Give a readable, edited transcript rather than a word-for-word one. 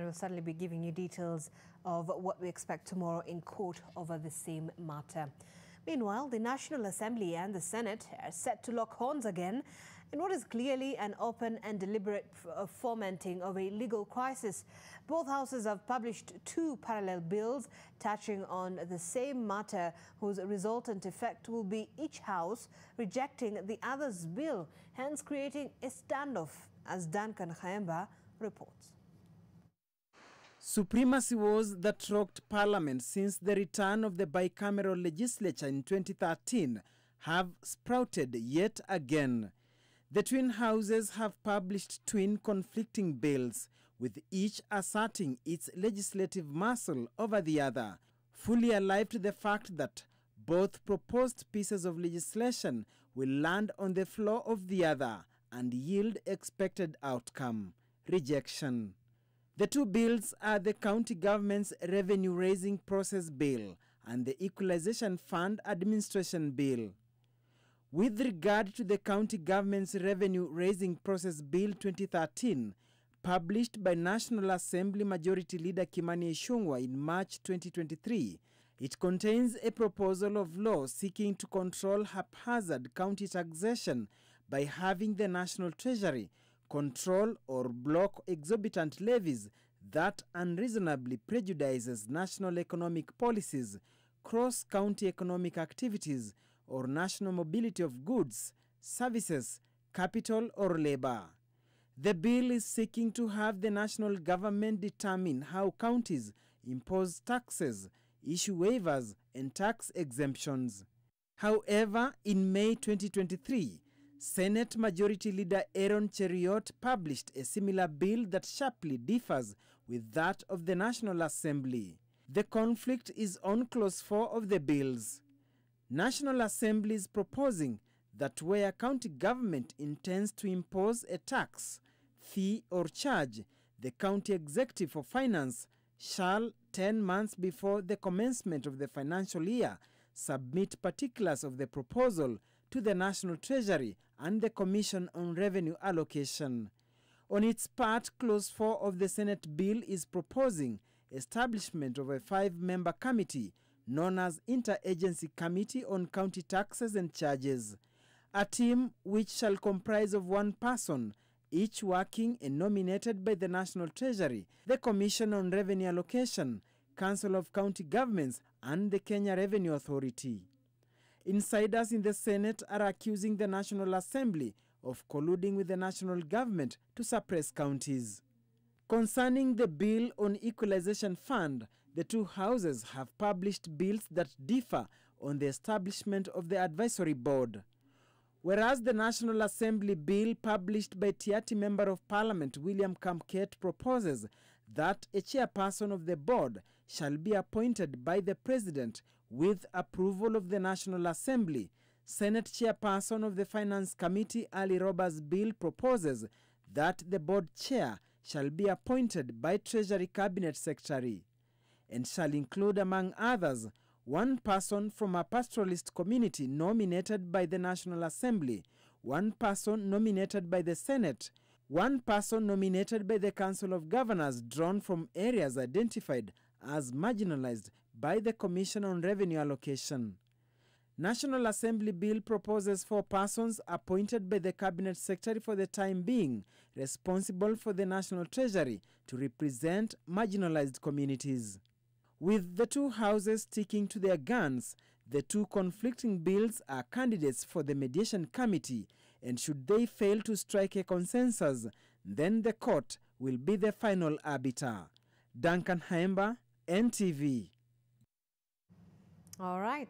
we'll certainly be giving you details of what we expect tomorrow in court over the same matter. Meanwhile, the National Assembly and the Senate are set to lock horns again in what is clearly an open and deliberate fomenting of a legal crisis. Both houses have published two parallel bills touching on the same matter, whose resultant effect will be each house rejecting the other's bill, hence creating a standoff, as Duncan Khaemba reports. Supremacy wars that rocked Parliament since the return of the bicameral legislature in 2013 have sprouted yet again. The twin houses have published twin conflicting bills, with each asserting its legislative muscle over the other, fully alive to the fact that both proposed pieces of legislation will land on the floor of the other and yield expected outcome: rejection. The two bills are the County Government's Revenue Raising Process Bill and the Equalization Fund Administration Bill. With regard to the County Government's Revenue Raising Process Bill 2013, published by National Assembly Majority Leader Kimani Ichung'wah in March 2023, it contains a proposal of law seeking to control haphazard county taxation by having the National Treasury control or block exorbitant levies that unreasonably prejudices national economic policies, cross-county economic activities, or national mobility of goods, services, capital, or labor. The bill is seeking to have the national government determine how counties impose taxes, issue waivers, and tax exemptions. However, in May 2023, Senate Majority Leader Aaron Cheruiyot published a similar bill that sharply differs with that of the National Assembly. The conflict is on Clause 4 of the bills. National Assembly is proposing that where county government intends to impose a tax, fee, or charge, the County Executive for Finance shall, 10 months before the commencement of the financial year, submit particulars of the proposal to the National Treasury and the Commission on Revenue Allocation. On its part, Clause 4 of the Senate bill is proposing establishment of a 5-member committee known as Interagency Committee on County Taxes and Charges, a team which shall comprise of one person, each working and nominated by the National Treasury, the Commission on Revenue Allocation, Council of County Governments, and the Kenya Revenue Authority. Insiders in the Senate are accusing the National Assembly of colluding with the national government to suppress counties. Concerning the bill on Equalization Fund, the two houses have published bills that differ on the establishment of the advisory board. Whereas the National Assembly bill published by Tiaty Member of Parliament William Kamket proposes that a chairperson of the board shall be appointed by the President with approval of the National Assembly, Senate Chairperson of the Finance Committee Ali Roberts' bill proposes that the board chair shall be appointed by Treasury Cabinet Secretary and shall include, among others, one person from a pastoralist community nominated by the National Assembly, one person nominated by the Senate, one person nominated by the Council of Governors drawn from areas identified as marginalized by the Commission on Revenue Allocation. National Assembly bill proposes 4 persons appointed by the Cabinet Secretary for the time being, responsible for the National Treasury to represent marginalized communities. With the two houses sticking to their guns, the two conflicting bills are candidates for the Mediation Committee, and should they fail to strike a consensus, then the court will be the final arbiter. Duncan Khaemba, NTV. All right.